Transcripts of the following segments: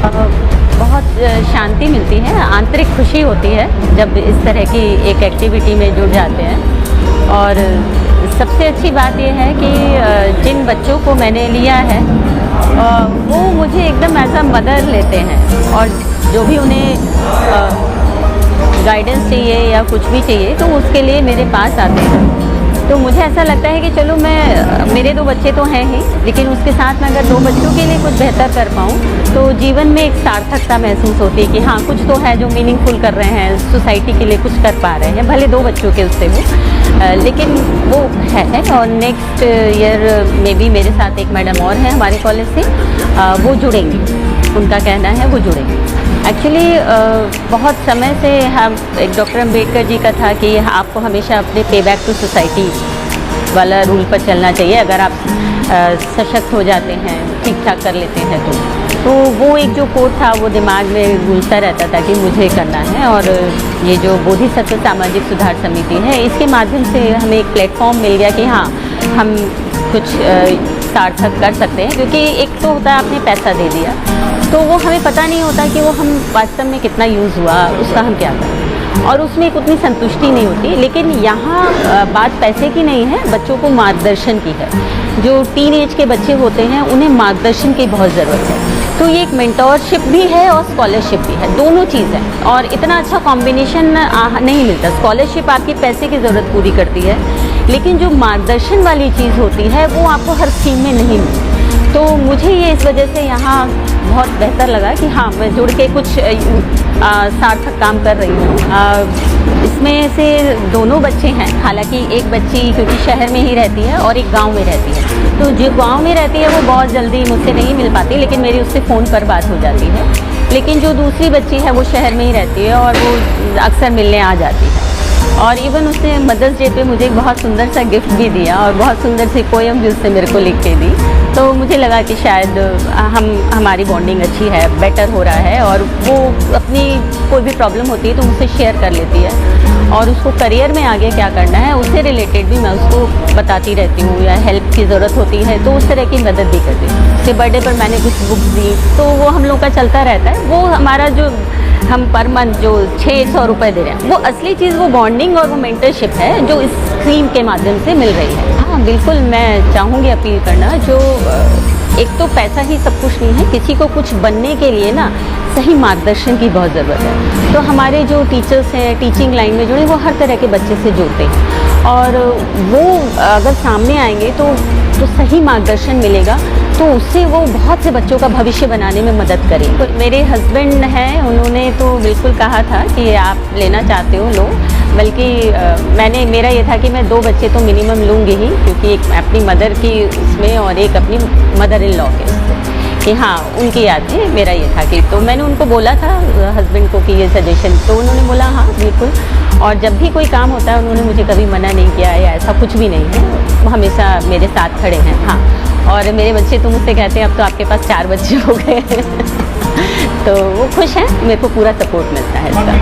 बहुत शांति मिलती है, आंतरिक खुशी होती है जब इस तरह की एक एक्टिविटी में जुड़ जाते हैं। और सबसे अच्छी बात यह है कि जिन बच्चों को मैंने लिया है वो मुझे एकदम एज अ मदर लेते हैं, और जो भी उन्हें गाइडेंस चाहिए या कुछ भी चाहिए तो उसके लिए मेरे पास आते हैं। तो मुझे ऐसा लगता है कि चलो मेरे 2 बच्चे तो हैं ही, लेकिन उसके साथ मैं अगर 2 बच्चों के लिए कुछ बेहतर कर पाऊँ तो जीवन में एक सार्थकता महसूस होती है कि हाँ कुछ तो है जो मीनिंगफुल कर रहे हैं, सोसाइटी के लिए कुछ कर पा रहे हैं, भले 2 बच्चों के उससे हो, लेकिन वो है। और नेक्स्ट ईयर में भी मेरे साथ एक मैडम और है हमारे कॉलेज से, वो जुड़ेंगी, उनका कहना है वो जुड़ेंगे। एक्चुअली बहुत समय से हम एक डॉक्टर अम्बेडकर जी का था कि आपको हमेशा अपने पे बैक टू सोसाइटी वाला रूल पर चलना चाहिए। अगर आप सशक्त हो जाते हैं, ठीक ठाक कर लेते हैं तो वो एक जो कोट था वो दिमाग में गूंजता रहता था कि मुझे करना है। और ये जो बोधिसत्व सामाजिक सुधार समिति है, इसके माध्यम से हमें एक प्लेटफॉर्म मिल गया कि हाँ हम कुछ सार्थक कर सकते हैं। क्योंकि एक तो होता है आपने पैसा दे दिया तो वो हमें पता नहीं होता कि वो हम वास्तव में कितना यूज़ हुआ, उसका हम क्या करें, और उसमें एक उतनी संतुष्टि नहीं होती। लेकिन यहाँ बात पैसे की नहीं है, बच्चों को मार्गदर्शन की है। जो टीन एज के बच्चे होते हैं उन्हें मार्गदर्शन की बहुत ज़रूरत है। तो ये एक मेंटोरशिप भी है और स्कॉलरशिप भी है, दोनों चीज़ है। और इतना अच्छा कॉम्बिनेशन नहीं मिलता। स्कॉलरशिप आपकी पैसे की ज़रूरत पूरी करती है, लेकिन जो मार्गदर्शन वाली चीज़ होती है वो आपको हर स्कीम में नहीं मिलती। तो मुझे ये इस वजह से यहाँ बहुत बेहतर लगा कि हाँ मैं जुड़ के कुछ सार्थक काम कर रही हूँ। इसमें से दोनों बच्चे हैं, हालांकि एक बच्ची क्योंकि शहर में ही रहती है और एक गांव में रहती है। तो जो गांव में रहती है वो बहुत जल्दी मुझसे नहीं मिल पाती, लेकिन मेरी उससे फ़ोन पर बात हो जाती है। लेकिन जो दूसरी बच्ची है वो शहर में ही रहती है और वो अक्सर मिलने आ जाती है। और इवन उसने मदर्स डे पे मुझे एक बहुत सुंदर सा गिफ्ट भी दिया और बहुत सुंदर सी पोएम भी उसने मेरे को लिख के दी। तो मुझे लगा कि शायद हमारी बॉन्डिंग अच्छी है, बेटर हो रहा है। और वो अपनी कोई भी प्रॉब्लम होती है तो मुझसे शेयर कर लेती है, और उसको करियर में आगे क्या करना है उससे रिलेटेड भी मैं उसको बताती रहती हूँ, या हेल्प की ज़रूरत होती है तो उस तरह की मदद भी करती हूँ। उसके बर्थडे पर मैंने कुछ बुक्स दी, तो वो हम लोग का चलता रहता है। वो हमारा जो हम पर मंथ जो 600 रुपये दे रहे हैं, वो असली चीज़ वो बॉन्डिंग और वो मेंटरशिप है जो इस स्कीम के माध्यम से मिल रही है। हाँ बिल्कुल, मैं चाहूँगी अपील करना, जो एक तो पैसा ही सब कुछ नहीं है, किसी को कुछ बनने के लिए ना सही मार्गदर्शन की बहुत ज़रूरत है। तो हमारे जो टीचर्स हैं, टीचिंग लाइन में जुड़े, वो हर तरह के बच्चे से जुड़ते हैं, और वो अगर सामने आएंगे तो सही मार्गदर्शन मिलेगा, तो उससे वो बहुत से बच्चों का भविष्य बनाने में मदद करें। तो मेरे हस्बैंड हैं, उन्होंने तो बिल्कुल कहा था कि आप लेना चाहते हो लो, बल्कि मेरा ये था कि मैं 2 बच्चे तो मिनिमम लूँगी ही, क्योंकि एक अपनी मदर की उसमें और एक अपनी मदर इन लॉ के उसमें, कि हाँ उनकी याद है। मेरा ये था कि तो मैंने उनको बोला था हस्बैंड को कि ये सजेशन, तो उन्होंने बोला हाँ बिल्कुल। और जब भी कोई काम होता है उन्होंने मुझे कभी मना नहीं किया या ऐसा कुछ भी नहीं है, वो हमेशा मेरे साथ खड़े हैं। हाँ, और मेरे बच्चे तो मुझसे कहते हैं अब तो आपके पास 4 बच्चे हो गए हैं तो वो खुश हैं, मेरे को पूरा सपोर्ट मिलता है इसका।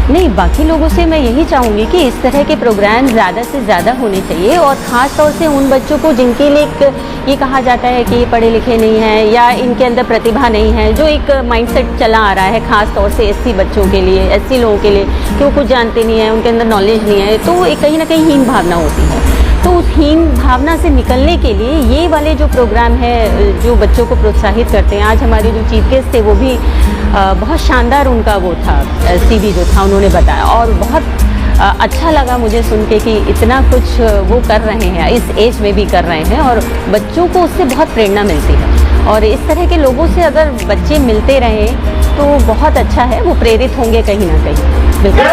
नहीं, बाकी लोगों से मैं यही चाहूँगी कि इस तरह के प्रोग्राम ज़्यादा से ज़्यादा होने चाहिए, और ख़ास तौर से उन बच्चों को जिनके लिए ये कहा जाता है कि ये पढ़े लिखे नहीं हैं या इनके अंदर प्रतिभा नहीं है, जो एक माइंडसेट चला आ रहा है ख़ास तौर से एससी बच्चों के लिए, एससी लोगों के लिए, कि वो कुछ जानते नहीं हैं, उनके अंदर नॉलेज नहीं है, तो एक कहीं ना कहीं हीन भावना होती है। तो उस हीन भावना से निकलने के लिए ये वाले जो प्रोग्राम है जो बच्चों को प्रोत्साहित करते हैं, आज हमारे जो चीफ गेस्ट थे वो भी बहुत शानदार उनका वो था सीवी जो था, उन्होंने बताया, और बहुत अच्छा लगा मुझे सुन के कि इतना कुछ वो कर रहे हैं, इस एज में भी कर रहे हैं, और बच्चों को उससे बहुत प्रेरणा मिलती है। और इस तरह के लोगों से अगर बच्चे मिलते रहें तो बहुत अच्छा है, वो प्रेरित होंगे कहीं ना कहीं। बिल्कुल।